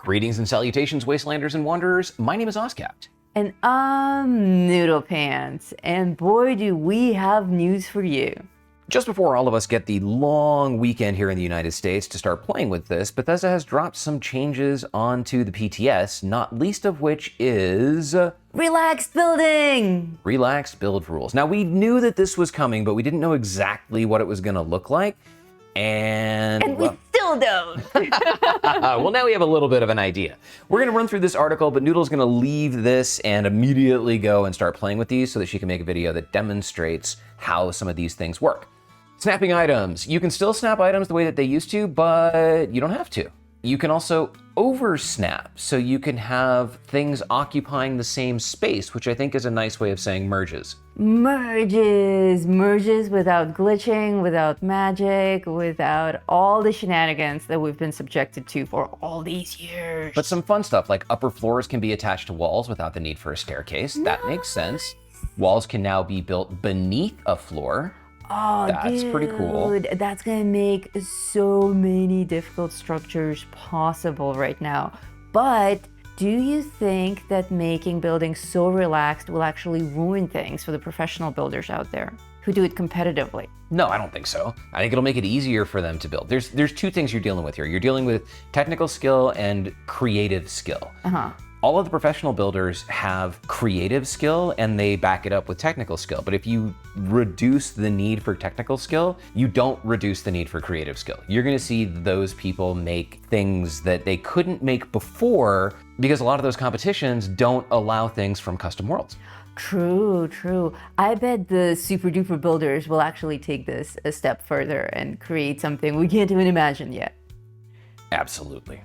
Greetings and salutations, Wastelanders and Wanderers. My name is Oskapt. And I'm Noodle Pants, and boy do we have news for you. Just before all of us get the long weekend here in the United States to start playing with this, Bethesda has dropped some changes onto the PTS, not least of which is... Relaxed building! Relaxed build rules. Now, we knew that this was coming, but we didn't know exactly what it was going to look like. And we still don't. Well, now we have a little bit of an idea. We're going to run through this article, but Noodle's going to leave this and immediately go and start playing with these so that she can make a video that demonstrates how some of these things work. Snapping items. You can still snap items the way that they used to, but you don't have to. You can also oversnap, so you can have things occupying the same space, which I think is a nice way of saying merges. Merges without glitching, without magic, without all the shenanigans that we've been subjected to for all these years. But some fun stuff, like upper floors can be attached to walls without the need for a staircase. That makes sense. Walls can now be built beneath a floor. Oh, that's pretty cool. That's gonna make so many difficult structures possible right now. But do you think that making buildings so relaxed will actually ruin things for the professional builders out there who do it competitively? No, I don't think so. I think it'll make it easier for them to build. There's two things you're dealing with here. You're dealing with technical skill and creative skill. All of the professional builders have creative skill and they back it up with technical skill. But if you reduce the need for technical skill, you don't reduce the need for creative skill. You're gonna see those people make things that they couldn't make before because a lot of those competitions don't allow things from custom worlds. True. I bet the super duper builders will actually take this a step further and create something we can't even imagine yet. Absolutely.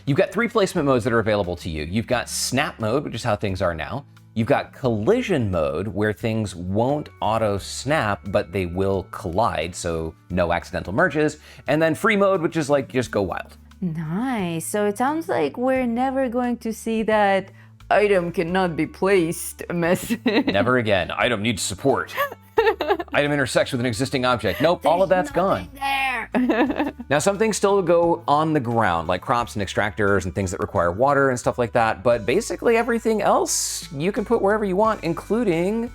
You've got 3 placement modes that are available to you. You've got snap mode, which is how things are now. You've got collision mode, where things won't auto snap, but they will collide, so no accidental merges. And then free mode, which is like just go wild. Nice. So it sounds like we're never going to see that item cannot be placed message. Never again. Item needs support. Item intersects with an existing object. Nope, all of that's gone. There. Now, some things still go on the ground, like crops and extractors and things that require water and stuff like that. But basically everything else you can put wherever you want, including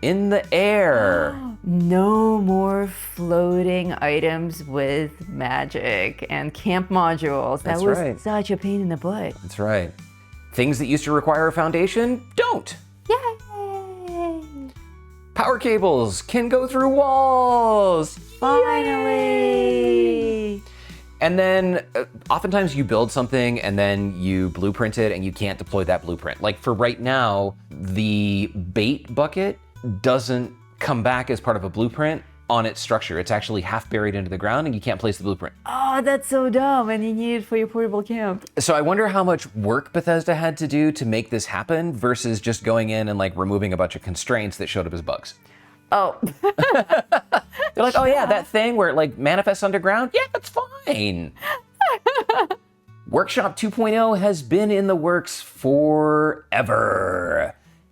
in the air. No more floating items with magic and camp modules. That was such a pain in the butt. That's right. Things that used to require a foundation don't. Yay! Power cables can go through walls. Finally! And then oftentimes you build something and then you blueprint it and you can't deploy that blueprint. Like for right now, the bait bucket doesn't come back as part of a blueprint on its structure. It's actually half buried into the ground and you can't place the blueprint. Oh, that's so dumb, and you need it for your portable camp. So I wonder how much work Bethesda had to do to make this happen versus just going in and like removing a bunch of constraints that showed up as bugs. Oh. They're like, oh yeah, that thing where it like manifests underground? Yeah, that's fine. Workshop 2.0 has been in the works forever.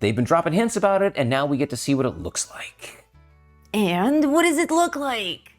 They've been dropping hints about it and now we get to see what it looks like. And what does it look like?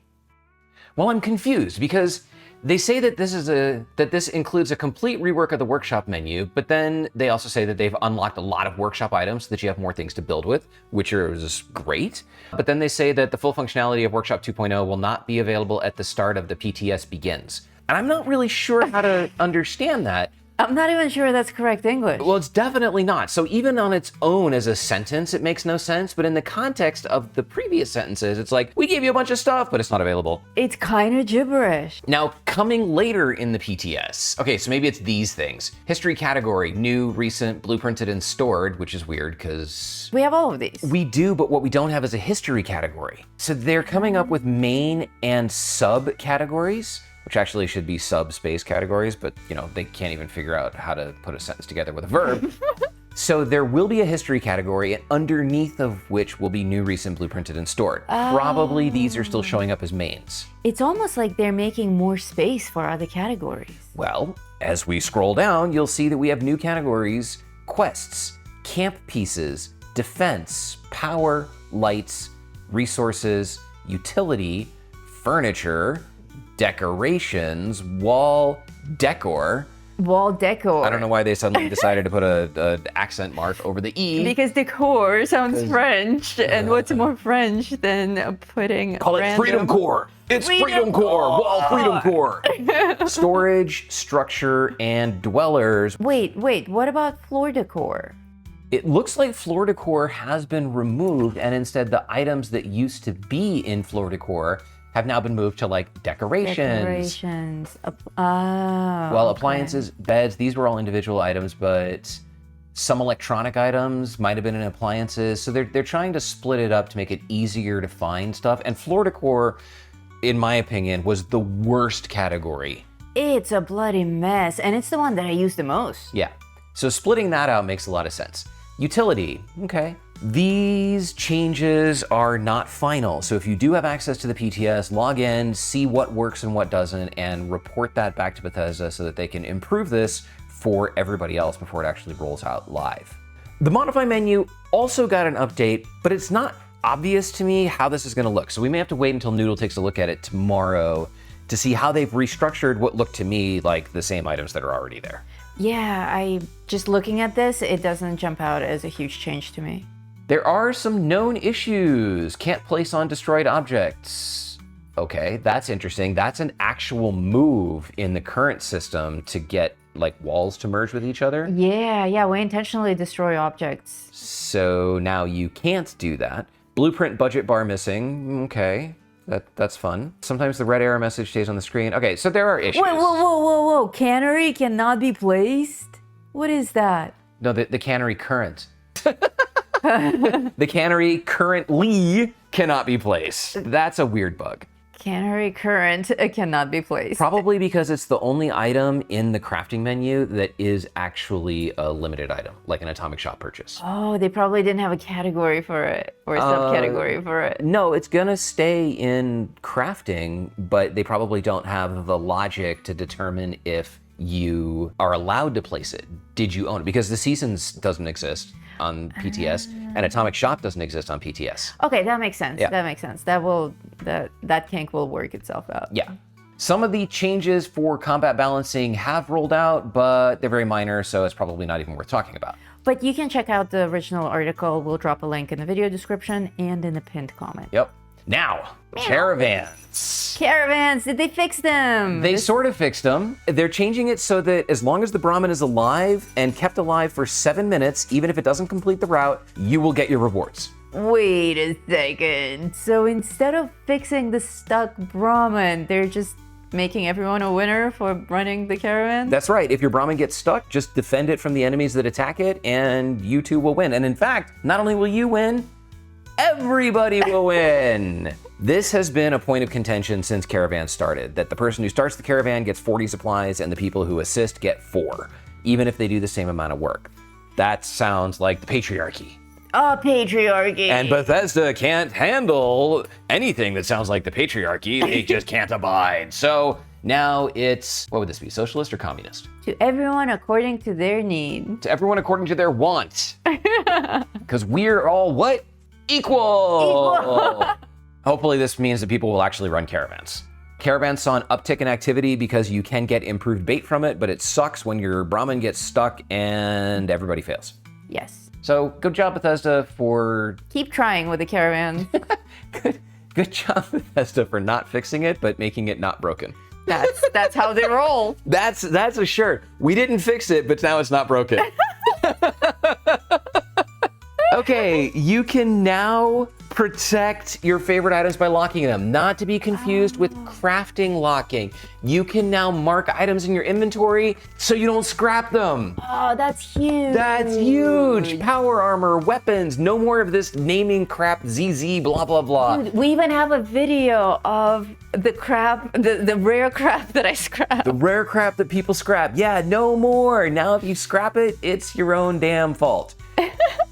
Well, I'm confused because they say that this includes a complete rework of the workshop menu, but then they also say that they've unlocked a lot of workshop items so that you have more things to build with, which is great. But then they say that the full functionality of Workshop 2.0 will not be available at the start of the PTS begins. And I'm not really sure how to understand that. I'm not even sure that's correct English. Well, it's definitely not. So even on its own as a sentence, it makes no sense. But in the context of the previous sentences, it's like, we gave you a bunch of stuff, but it's not available. It's kind of gibberish. Now, coming later in the PTS. Okay, so maybe it's these things. History category, new, recent, blueprinted, and stored, which is weird because... we have all of these. We do, but what we don't have is a history category. So they're coming up with main and sub categories, which actually should be subspace categories, but you know, they can't even figure out how to put a sentence together with a verb. So there will be a history category, and underneath of which will be new, recent, blueprinted, and stored. Probably these are still showing up as mains. It's almost like they're making more space for other categories. Well, as we scroll down, you'll see that we have new categories: quests, camp pieces, defense, power, lights, resources, utility, furniture, decorations, wall decor, Wall decor. I don't know why they suddenly decided to put a accent mark over the E. Because decor sounds French, and what's more French than putting Call it Freedom Core. It's Freedom Core. Wall Freedom Core. Storage, structure, and dwellers. Wait, what about floor decor? It looks like floor decor has been removed, and instead the items that used to be in floor decor have now been moved to like decorations. Well, appliances, beds, these were all individual items, but some electronic items might have been in appliances. So they're trying to split it up to make it easier to find stuff. And floor decor, in my opinion, was the worst category. It's a bloody mess, and it's the one that I use the most. Yeah. So splitting that out makes a lot of sense. Utility, okay. These changes are not final. So if you do have access to the PTS, log in, see what works and what doesn't, and report that back to Bethesda so that they can improve this for everybody else before it actually rolls out live. The modify menu also got an update, but it's not obvious to me how this is gonna look. So we may have to wait until Noodle takes a look at it tomorrow to see how they've restructured what looked to me like the same items that are already there. Yeah, just looking at this, it doesn't jump out as a huge change to me. There are some known issues. Can't place on destroyed objects. Okay, that's interesting. That's an actual move in the current system to get like walls to merge with each other. Yeah, we intentionally destroy objects. So now you can't do that. Blueprint budget bar missing. Okay, that's fun. Sometimes the red error message stays on the screen. Okay, so there are issues. Whoa. Cannery cannot be placed? What is that? No, the cannery current. The cannery currently cannot be placed. That's a weird bug. Cannery current cannot be placed. Probably because it's the only item in the crafting menu that is actually a limited item, like an atomic shop purchase. Oh, they probably didn't have a category for it or a subcategory for it. No, it's gonna stay in crafting, but they probably don't have the logic to determine if you are allowed to place it. Did you own it? Because the seasons doesn't exist on PTS, and Atomic Shop doesn't exist on PTS. Okay, that makes sense. Yeah. That makes sense. That kink will work itself out. Yeah. Some of the changes for combat balancing have rolled out, but they're very minor, so it's probably not even worth talking about. But you can check out the original article. We'll drop a link in the video description and in the pinned comment. Yep. Now, caravans. Caravans, did they fix them? They sort of fixed them. They're changing it so that as long as the Brahmin is alive and kept alive for 7 minutes, even if it doesn't complete the route, you will get your rewards. Wait a second. So instead of fixing the stuck Brahmin, they're just making everyone a winner for running the caravan? That's right. If your Brahmin gets stuck, just defend it from the enemies that attack it, and you too will win. And in fact, not only will you win, everybody will win. This has been a point of contention since Caravan started, that the person who starts the caravan gets 40 supplies and the people who assist get 4, even if they do the same amount of work. That sounds like the patriarchy. Oh, patriarchy. And Bethesda can't handle anything that sounds like the patriarchy. They just can't abide. So now it's, what would this be, socialist or communist? To everyone according to their need. To everyone according to their want. Because we're all what? Equal. Hopefully this means that people will actually run caravans. Caravans saw an uptick in activity because you can get improved bait from it, but it sucks when your Brahmin gets stuck and everybody fails. Yes. So good job, Bethesda, for... Keep trying with the caravan. Good job, Bethesda, for not fixing it, but making it not broken. That's how they roll. That's a shirt. We didn't fix it, but now it's not broken. Okay, you can now protect your favorite items by locking them, not to be confused with crafting locking. You can now mark items in your inventory so you don't scrap them. Oh, that's huge. That's huge. Power armor, weapons, no more of this naming crap, ZZ, blah, blah, blah. Dude, we even have a video of the crap, the rare crap that I scrapped. The rare crap that people scrap. Yeah, no more. Now if you scrap it, it's your own damn fault.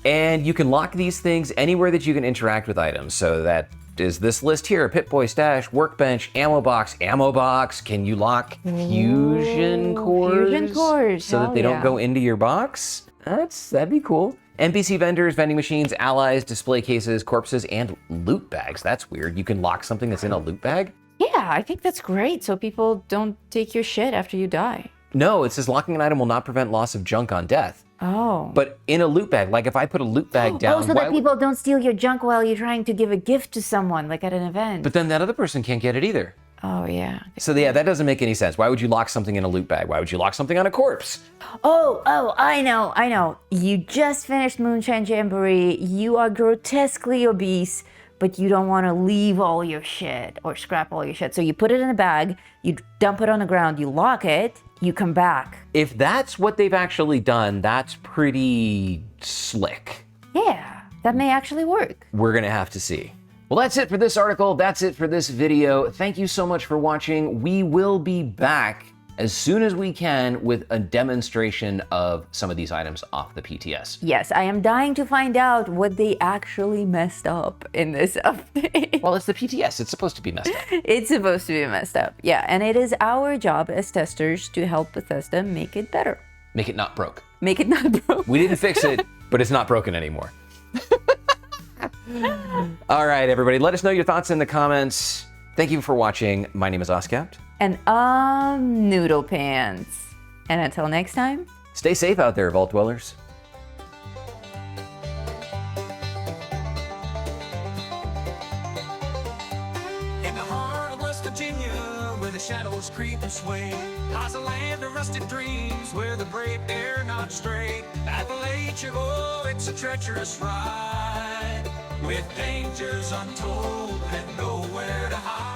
And you can lock these things anywhere that you can interact with items. So that is this list here: Pip-Boy stash, workbench, ammo box. Ammo box, can you lock fusion cores? Fusion cores, so that they don't go into your box? That'd be cool. NPC vendors, vending machines, allies, display cases, corpses, and loot bags. That's weird. You can lock something that's in a loot bag? Yeah, I think that's great. So people don't take your shit after you die. No, it says locking an item will not prevent loss of junk on death. Oh. But in a loot bag, like if I put a loot bag down... Oh, so that people don't steal your junk while you're trying to give a gift to someone, like at an event. But then that other person can't get it either. Oh, yeah. So yeah, that doesn't make any sense. Why would you lock something in a loot bag? Why would you lock something on a corpse? Oh, I know. You just finished Moonshine Jamboree. You are grotesquely obese, but you don't want to leave all your shit or scrap all your shit. So you put it in a bag, you dump it on the ground, you lock it, you come back. If that's what they've actually done, that's pretty slick. Yeah, that may actually work. We're gonna have to see. Well, that's it for this article. That's it for this video. Thank you so much for watching. We will be back as soon as we can with a demonstration of some of these items off the PTS. Yes, I am dying to find out what they actually messed up in this update. Well, it's the PTS. It's supposed to be messed up. It's supposed to be messed up. Yeah, and it is our job as testers to help Bethesda make it better. Make it not broke. Make it not broke. We didn't fix it, but it's not broken anymore. All right, everybody, let us know your thoughts in the comments. Thank you for watching. My name is Oskapt. And Noodle Pants. And until next time, stay safe out there, Vault Dwellers. In the heart of West Virginia, where the shadows creep and sway, lies a land of rusted dreams, where the brave dare not stray. Appalachia, oh, it's a treacherous ride, with dangers untold and nowhere to hide.